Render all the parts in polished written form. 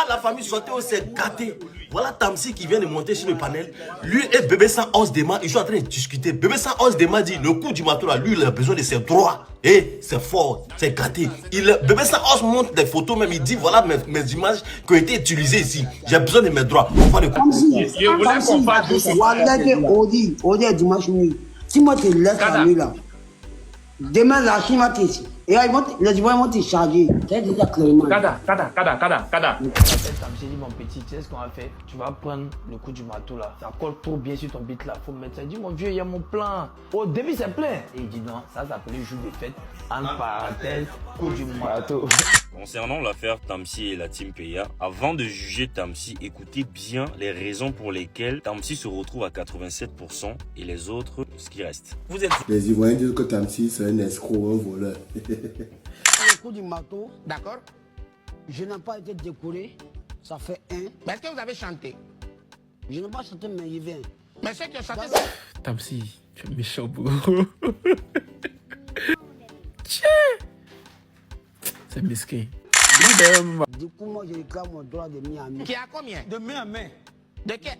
Ah, la famille Soiteo s'est gâtée. Voilà Tamsi qui vient de monter sur le panel. Lui et Bébé Sans Os Dema, ils sont en train de discuter. Bébé Sans Os Dema dit le coup du marteau là, lui il a besoin de ses droits. Et c'est fort, c'est gâté. Bébé Sans Os montre des photos même, il dit voilà mes images qui ont été utilisées ici. J'ai besoin de mes droits. On va le Je voulais qu'on fasse doucement. Odi est dimanche nuit. Si moi tu laisses la nuit là, demain la Chine va t'ici. Et les Ivoiriens vont te charger. C'est déjà clairement. Kada. J'ai dit mon petit, tu sais ce qu'on va faire? Tu vas prendre le coup du marteau là. Ça colle trop bien sur ton beat là. Faut mettre ça. Il dit mon vieux, il y a mon plan. Au début c'est plein. Et il dit non, ça s'appelait jour de fête. En parenthèse, coup du marteau. Concernant l'affaire Tamsi et la Team Peya, avant de juger Tamsi, écoutez bien les raisons pour lesquelles Tamsi se retrouve à 87% et les autres, ce qui reste. Vous êtes... Les Ivoiriens disent que Tamsi c'est un escroc, un voleur. Le coup du marteau, D'accord. je n'ai pas été décoré. Ça fait un. Mais est-ce que vous avez chanté? Je n'ai pas chanté, mais il vient. Mais ceux qui ont chanté, Tamsi, tu es méchant, bro. C'est mesquin. Du coup, moi, je réclame mon droit de Miami. qui a combien? De main à main. De quel?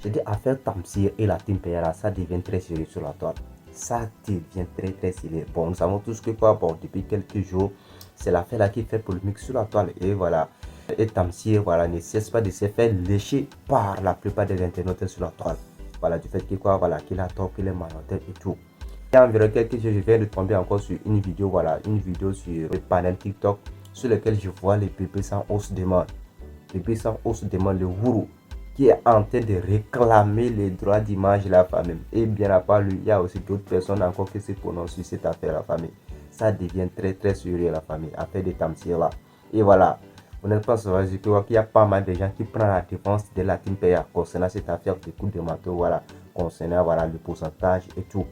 J'ai dit affaire Tamsi et la Team Peya, ça devient très sérieux sur la toile. Ça devient très sérieux. Bon, nous savons tous que quoi, bon, depuis quelques jours, c'est l'affaire là qui fait polémique sur la toile. Et voilà. Et Tamsi, voilà, ne cesse pas de se faire lécher par la plupart des internautes sur la toile. Voilà, du fait que quoi, voilà, qu'il a tort, qu'il est malhonnête et tout. Il y a environ quelques jours, je viens de tomber encore sur une vidéo, voilà, une vidéo sur le panel TikTok sur lequel je vois les Bébé Sans Os Dema. Bébé Sans Os Dema, le Wuru, qui est en train de réclamer les droits d'image de la famille. Et bien à part lui, il y a aussi d'autres personnes encore qui se prononcent sur cette affaire la famille. Ça devient très sérieux la famille, affaire de Tamsi là. Et voilà, vous n'êtes pas savoir qu'il y a pas mal de gens qui prennent la défense de la Team Peya concernant cette affaire de coup de marteau, voilà, concernant voilà, le pourcentage et tout.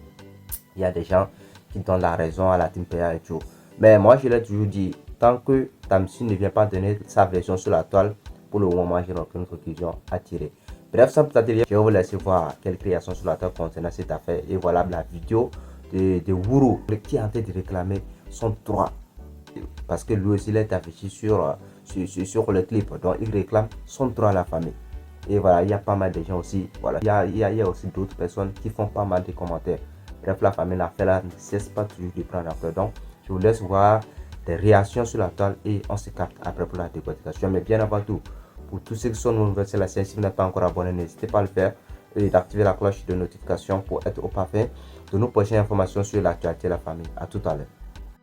Il y a des gens qui donnent la raison à la Team Peya et tout. Mais moi je l'ai toujours dit, tant que Tamsi ne vient pas donner sa version sur la toile, pour le moment, je n'ai aucune conclusion à tirer. Bref, sans plus tarder, je vais vous laisser voir quelques réactions sur la table concernant cette affaire. Et voilà la vidéo de Wuru qui est en train de réclamer son droit. Parce que lui aussi, il est affiché sur le clip. Donc, il réclame son droit à la famille. Et voilà, il y a pas mal de gens aussi. Voilà, il y a aussi d'autres personnes qui font pas mal de commentaires. Bref, la famille, l'affaire là ne cesse pas toujours de prendre après. Donc, je vous laisse voir des réactions sur la toile et on se capte après pour la décortication. Mais bien avant tout, pour tous ceux qui sont nouveaux sur la chaîne, si vous n'êtes pas encore abonné, n'hésitez pas à le faire et d'activer la cloche de notification pour être au parfait de nos prochaines informations sur l'actualité de la famille. À tout à l'heure.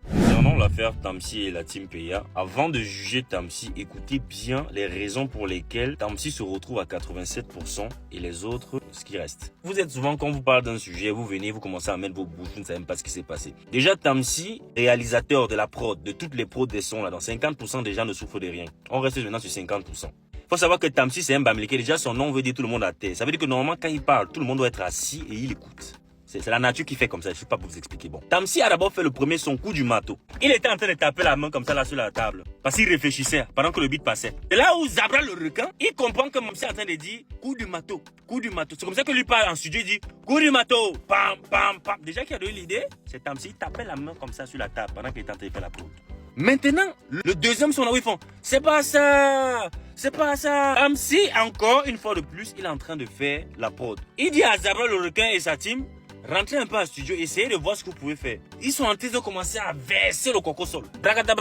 Concernant l'affaire Tamsi et la Team Peya, avant de juger Tamsi, écoutez bien les raisons pour lesquelles Tamsi se retrouve à 87% et les autres, ce qui reste. Vous êtes souvent, quand vous parlez d'un sujet, vous venez, vous commencez à mettre vos bouches, vous ne savez même pas ce qui s'est passé. Déjà, Tamsi, réalisateur de la prod, de toutes les prods des sons là, dans 50% des gens ne souffrent de rien. On reste maintenant sur 50%. Faut savoir que Tamsi, c'est un Bamileke. Déjà, son nom veut dire tout le monde à terre. Ça veut dire que normalement, quand il parle, tout le monde doit être assis et il écoute. C'est la nature qui fait comme ça, je ne sais pas pour vous expliquer. Bon, Tamsi a d'abord fait le premier son coup du marteau. Il était en train de taper la main comme ça là sur la table. Parce qu'il réfléchissait pendant que le beat passait. Et là où Zabra le requin, il comprend que Mamsi est en train de dire coup du marteau, coup du marteau. C'est comme ça que lui parle en studio, il dit coup du marteau, pam, pam, pam. Déjà qui a donné l'idée, c'est Tamsi, il tapait la main comme ça sur la table pendant qu'il était en train de faire la prod. Maintenant, le deuxième son là où ils font, c'est pas ça, c'est pas ça. Tamsi, encore une fois de plus, il est en train de faire la prod. Il dit à Zabra le requin et sa team, rentrez un peu en studio, essayez de voir ce que vous pouvez faire. Ils sont en train de commencer à verser le coco sol. Bragada.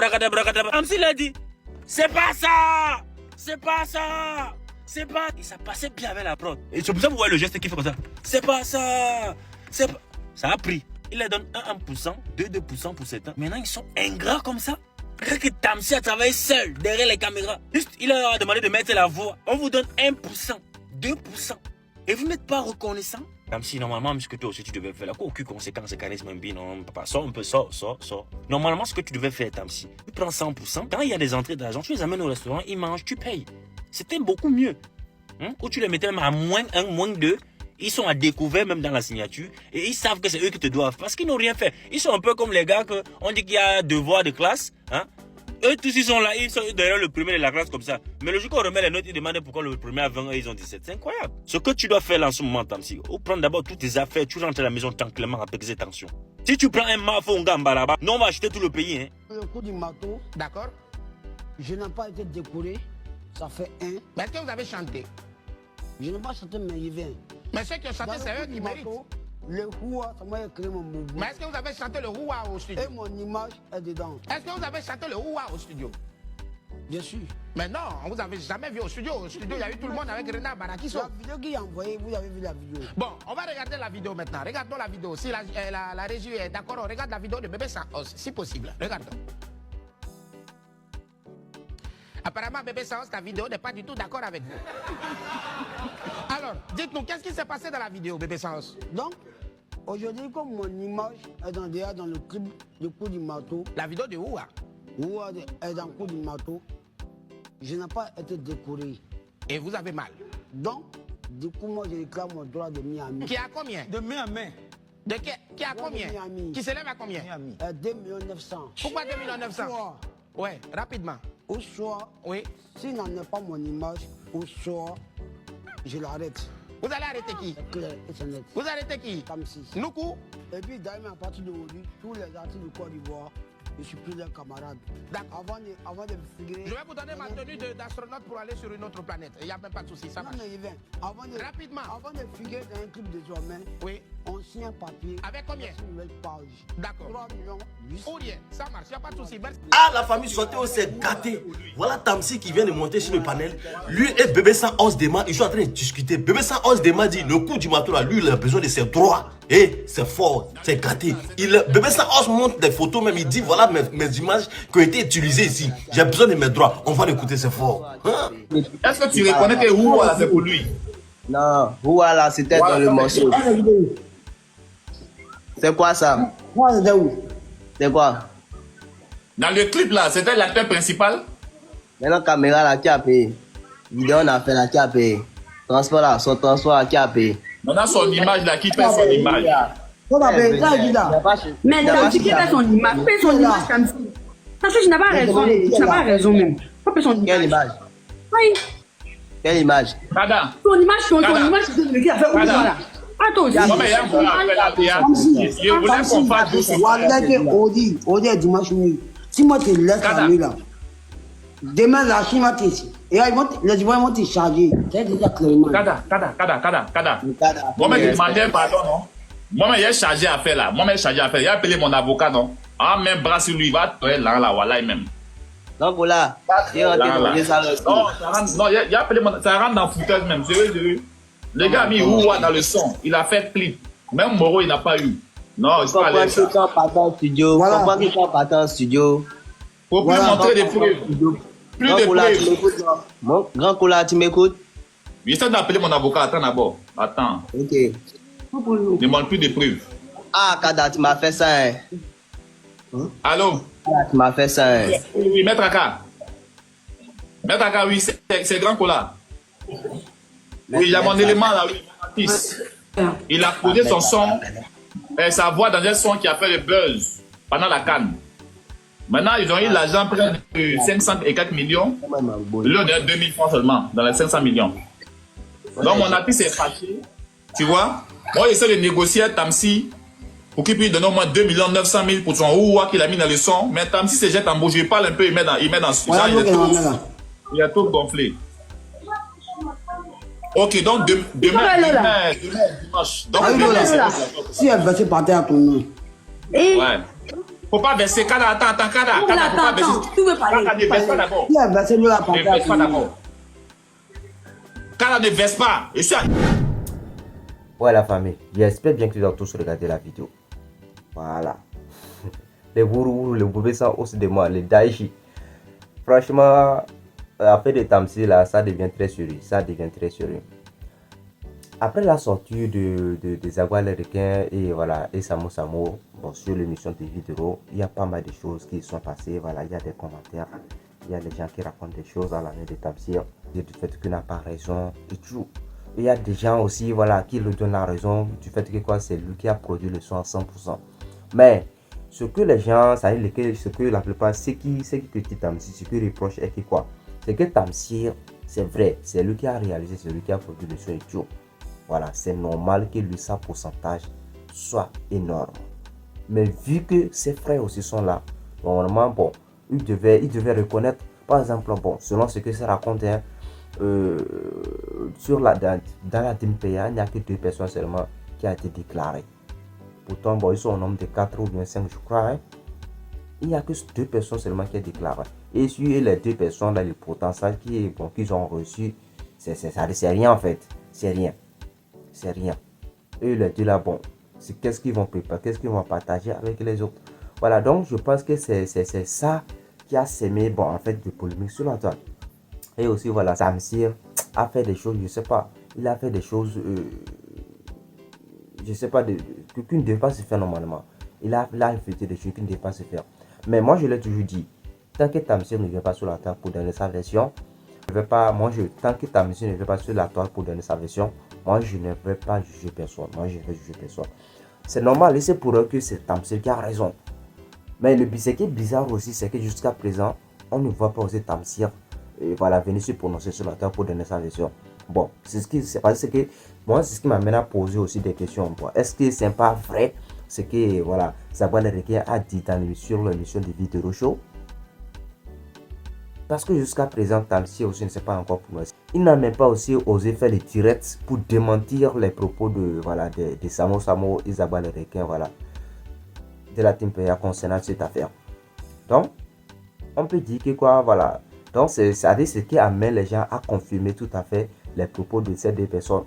Tamsi l'a dit, c'est pas ça, c'est pas ça, c'est pas. Et ça passait bien avec la prod. Et c'est pour ça que vous voyez le geste qu'il fait comme ça. C'est pas ça, c'est pas. Ça a pris. Il leur donne 1%, 2% pour 7 ans. Maintenant, ils sont ingrats comme ça. Regarde que Tamsi a travaillé seul derrière les caméras. Juste, il leur a demandé de mettre la voix. On vous donne 1%, 2%. Et vous n'êtes pas reconnaissant. Tamsi, normalement, ce que toi aussi tu devais faire, là, aucune conséquence, charisme, non, papa, sors un peu, sors. Normalement, ce que tu devais faire, Tamsi, tu prends 100%. Quand il y a des entrées d'argent, tu les amènes au restaurant, ils mangent, tu payes. C'était beaucoup mieux. Ou tu les mettais même à moins 1, moins 2. Ils sont à découvert même dans la signature et ils savent que c'est eux qui te doivent parce qu'ils n'ont rien fait. Ils sont un peu comme les gars qu'on dit qu'il y a devoir de classe. eux tous ils sont là, ils sont derrière le premier de la classe comme ça. Mais le jour qu'on remet les notes, ils demandent pourquoi le premier a 20 et ils ont 17. C'est incroyable. Ce que tu dois faire là en ce moment, Tamsi, ou prendre d'abord toutes tes affaires, tu rentres à la maison tranquillement avec tes tensions. Si tu prends un mafo, un gamba là-bas, non, on va acheter tout le pays. Hein. Le coup du marteau, D'accord. je n'ai pas été décoré. Ça fait un. Mais est-ce que vous avez chanté? Je n'ai pas chanté, mais il vient. Mais ceux qui ont chanté, c'est eux qui méritent. Le Houa, ça m'a créé mon mouvement. Mais est-ce que vous avez chanté le Houa au studio? Et mon image est dedans. Est-ce que vous avez chanté le Houa au studio? Bien sûr. Mais non, on vous avait jamais vu au studio. Au studio, il y a eu tout le monde avec Renard Barakiso. La vidéo qu'il a envoyée, vous avez vu la vidéo. Bon, on va regarder la vidéo maintenant. Regardons la vidéo. Si la régie est d'accord, on regarde la vidéo de Bébé Sans Os, si possible. Regardons. Apparemment, Bébé Sans Os, ta vidéo n'est pas du tout d'accord avec vous. Alors, dites-nous, qu'est-ce qui s'est passé dans la vidéo, Bébé Sans Os? Donc, aujourd'hui, comme mon image est dans le clip du coup du marteau, La vidéo de Houa. Houa est dans le coup du marteau, je n'ai pas été décoré. Et vous avez mal. Donc, du coup, moi, je réclame mon droit de Miami. Qui a combien? De main à main. De qui a combien? Miami. Qui s'élève à combien? 2 900 000. Pourquoi 2 900 000? Soit, Ouais, rapidement. au soir, Oui. s'il n'en est pas mon image, au soir, je l'arrête. Vous allez arrêter qui? C'est clair et c'est net. Vous arrêtez qui? Comme si. Noukou? Et puis, d'ailleurs, à partir d'aujourd'hui, tous les artistes du Côte d'Ivoire, je suis plus leur camarade. D'accord. Avant de figurer. Je vais vous donner ma tenue d'astronaute pour aller sur une autre planète. Il n'y a même pas de souci, ça Non, marche. mais il vient. Rapidement. Avant de figurer dans un clip de Zomain, Oui. on signe un papier. Avec combien? Sur une nouvelle page. D'accord. 3 millions 800. Ou rien, ça marche, il n'y a pas de souci. Merci. Ah, la famille Sotéo s'est gâtée. Voilà Tamsi qui vient de monter sur le panel. Lui et Bébé Sans Os Dema, ils sont en train de discuter. Bébé Sans Os Dema dit le coup du marteau là, lui, il a besoin de ses droits. Et c'est fort, c'est gâté. Bébé Sans Os montre des photos même. Il dit voilà mes images qui ont été utilisées ici. J'ai besoin de mes droits. On va l'écouter, c'est fort. Hein? Est-ce que tu reconnais que Houa, c'est pour lui? Non, voilà, c'était dans le morceau. C'est quoi ça? C'est quoi? Dans le clip là, c'était l'acteur principal? Maintenant, caméra là, qui a payé? Vidéo, on a fait là, qui a payé? Transport là, son transport là, qui a payé? Maintenant, son image là, qui paie son image? Mais Tamsi qui paie son image, paie son image Tamsi. Parce que je n'ai pas raison, tu n'as pas raison même. Pas paie son image. Quelle image? Oui. Quelle image? Kada. Ton image, ton image, c'est celui qui a fait où voilà. Attends, Non, mais il y a un gars appelé la théâtre. Je voulais qu'on fasse doucement. Voilà que Odi est dimanche nuit. Si moi tu laisses la nuit là, demain la Chine va t'ici. Et les Ivoiriens vont te charger. C'est déjà clairement. Kada. Moi, je demandais pardon, non? Moi, il a chargé à faire là. Moi, il a chargé à faire. Il a appelé mon avocat, non? Ah, même bras sur lui, il va te là, voilà, même. Donc voilà, il est rentré dans les salles. Non, il a appelé mon. Ça rentre dans le foutage même. Sérieux. Le gars a mis Houa dans le son. Il a fait clip. Même Moro, il n'a pas eu. Non, il faut aller. Comprends que quand partant en studio. Comprends que quand partant en studio. Faut plus montrer des preuves. Plus de preuves. Mon grand Koula, tu m'écoutes? J'essaie d'appeler mon avocat. Attends d'abord. Attends. Ok. Ne demande plus de preuves. Ah, Kada, tu m'as fait ça, hein? Allô? Tu m'as fait ça, hein? Oui, Maître Aka. Maître Aka, oui, c'est grand Kola. Oui, il y a mon élément là, oui, mon artiste. Il a posé son son, sa voix dans un son qui a fait le buzz pendant la CAN. Maintenant, ils ont eu l'argent près de 500 et 4 millions. Là, on est à 2000 francs seulement, dans les 500 millions. Donc, mon artiste est fâché. Tu vois? Moi, j'essaie de négocier à Tamsi pour qu'il puisse donner au moins 2 900 000 pour son Houa qu'il a mis dans le son. Mais Tamsi se jette en bouche, il parle un peu, il met dans ce genre, il a tout gonflé. Ok, donc demain dimanche. Donc, si elle versait par terre à ton nom. Ouais. Faut pas verser. Kada, attends, Kada. Attends, tu veux parler. Kada, ne verse pas d'abord. Si elle versait l'eau là par Ne terre à verse ton pas nom. d'abord. Kada, ne verse pas. Et ça. Ouais la famille, j'espère bien que vous avez tous regardé la vidéo. Voilà. Les bourrous, les Bébé Sans Os Dema, les Daichi. Franchement, après des Tamsi là, ça devient très sérieux. Après la sortie des Agua les requins et voilà, et Samo Samo, bon, sur l'émission de vidéo, il y a pas mal de choses qui sont passées. Voilà, il y a des commentaires, il y a des gens qui racontent des choses à l'année de Tamsi. Du fait qu'il n'a pas raison et tout. Il y a des gens aussi voilà, qui lui donnent la raison du fait que quoi, c'est lui qui a produit le son à 100%. Mais ce que les gens, ça veut dire ce que la plupart, ceux qui critiquent Tamsir, ce qui reprochent est que quoi? C'est que Tamsir, c'est vrai, c'est lui qui a réalisé, c'est lui qui a produit le son et tout. Voilà, c'est normal que lui, sa pourcentage soit énorme. Mais vu que ses frères aussi sont là, normalement, bon, il devait reconnaître, par exemple, bon, selon ce que ça raconte, hein, dans la team PA, il n'y a que 2 personnes seulement qui ont été déclarées. Pourtant, bon, ils sont au nombre de 4 ou bien 5, je crois. Hein. Il n'y a que 2 personnes seulement qui sont déclarées. Et sur les 2 personnes, là, le potentiel qu'ils ont reçu, c'est rien en fait. C'est rien. C'est rien. Et les 2 là, bon, c'est qu'est-ce qu'ils vont préparer, qu'est-ce qu'ils vont partager avec les autres. Voilà, donc je pense que c'est ça qui a sémé, bon, en fait, de polémique sur la toile. Et aussi, voilà, Tamsir a fait des choses, je sais pas, il a fait des choses, je sais pas, qui ne devait pas se faire normalement. Il a fait des choses qui ne devaient pas se faire. Mais moi, je l'ai toujours dit, tant que Tamsir ne vient pas sur la toile pour donner sa version, tant que Tamsir ne vient pas sur la toile pour donner sa version, moi, je ne vais pas juger personne. Moi, je vais juger personne. C'est normal et c'est pour eux que c'est Tamsir qui a raison. Mais ce qui est bizarre aussi, c'est que jusqu'à présent, on ne voit pas aussi Tamsir voilà, venir se prononcer sur la toile pour donner sa version. Bon, c'est ce qui m'amène à poser aussi des questions. Bon, est-ce que c'est pas vrai ce que voilà, Zabouane Requin a dit sur l'émission de Vidéo Show? Parce que jusqu'à présent, Tamsir aussi ne sait pas encore pour nous. Il n'a même pas aussi osé faire les directs pour démentir les propos de Samo et Zabouane Requin, voilà, de la team PA concernant cette affaire. Donc, on peut dire que quoi, voilà. Donc, c'est ce qui amène les gens à confirmer tout à fait les propos de ces 2 personnes.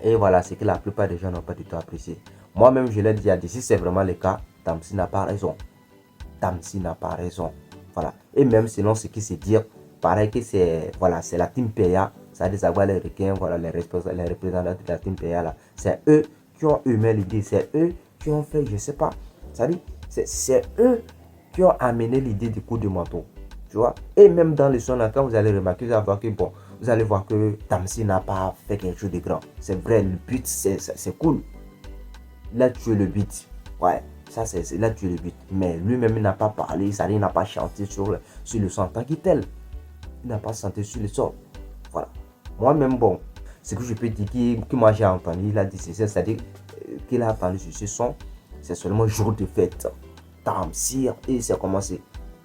Et voilà, c'est que la plupart des gens n'ont pas du tout apprécié. Moi-même, je l'ai déjà dit, si c'est vraiment le cas, Tamsir n'a pas raison. Tamsir n'a pas raison. Voilà. Et même selon ce qui se dit, pareil que c'est voilà, c'est la team PA, ça veut dire les requins, voilà, les représentants de la team PA là. C'est eux qui ont humé l'idée, c'est eux qui ont fait, je sais pas, ça dit, c'est eux qui ont amené l'idée du coup de manteau. Tu vois? Et même dans le son, là, quand vous allez remarquer, vous allez voir que Tamsir n'a pas fait quelque chose de grand. C'est vrai, le but, c'est cool. Il a tué le but. Ouais, ça, il a tué le but. Mais lui-même, il n'a pas parlé, il n'a pas chanté sur le son en tant que tel. Il n'a pas chanté sur le son. Voilà. Moi-même, bon, ce que je peux dire, que moi j'ai entendu, il a dit, c'est-à-dire qu'il a entendu sur ce son, c'est seulement jour de fête. Tamsir, et c'est commencé.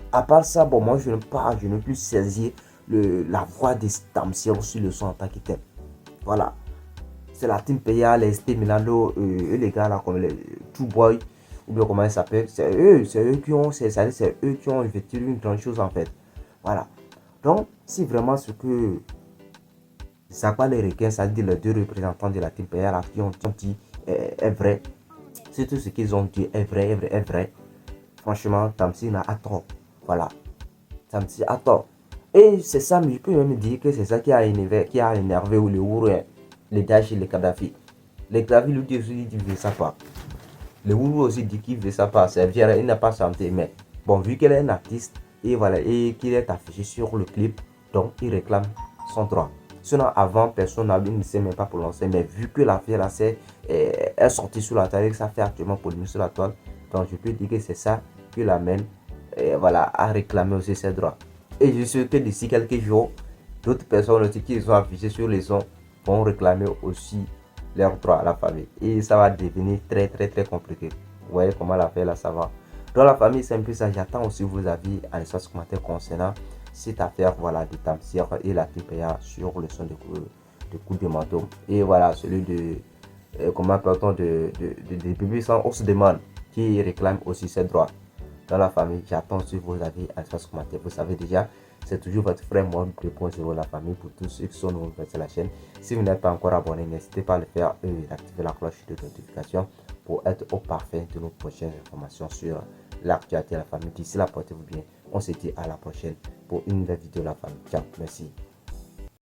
À part ça, bon, moi je ne plus saisir la voix de Tamsir sur le son en tant que tel. Voilà. C'est la team PA, les ST Milano, les gars là, comme les Two Boy, ou bien comment ils s'appellent. C'est eux qui ont effectué une grande chose en fait. Voilà. Donc, si vraiment ce que Zabouane Requin, c'est-à-dire les 2 représentants de la team PA là, qui ont dit est vrai, si tout ce qu'ils ont dit est vrai, franchement, Tamsir n'a pas tort. Voilà, Tamsir a tort. Et c'est ça, mais je peux même dire que c'est ça qui a énervé ou le Ouro, les Daesh et les Kadhafi. Les Kadhafi lui disent qu'il ne veut ça pas. Le Ouro aussi dit qu'il ne veut ça pas. C'est vrai, il n'a pas chanté. Mais bon, vu qu'elle est une artiste et voilà, et qu'il est affiché sur le clip, donc il réclame son droit. Sinon, avant, personne ne s'est même pas prononcé. Mais vu que l'affaire là, est sortie sur la toile, ça fait actuellement polémique sur la toile. Donc je peux dire que c'est ça qui l'amène. Voilà, à réclamer aussi ses droits. Et je sais que d'ici quelques jours, d'autres personnes aussi qui sont affichées sur les sons vont réclamer aussi leurs droits à la famille. Et ça va devenir très compliqué. Vous voyez comment l'affaire là ça va. Dans la famille, c'est un peu ça. J'attends aussi vos avis en espace commentaire concernant cette affaire, voilà, de Tamsir et la TPA sur le son de coup de manteau. Et voilà, celui de comment peut-on de Bébé Sans Os demande qui réclame aussi ses droits. Dans la famille, j'attends sur vos avis en espace commentaire. Vous savez déjà, c'est toujours votre frère Mohamed 2.0 la famille pour tous ceux qui sont nouveaux sur la chaîne. Si vous n'êtes pas encore abonné, n'hésitez pas à le faire et d'activer la cloche de notification pour être au parfait de nos prochaines informations sur l'actualité de la famille. D'ici là, portez-vous bien. On se dit à la prochaine pour une nouvelle vidéo de la famille. Ciao, merci.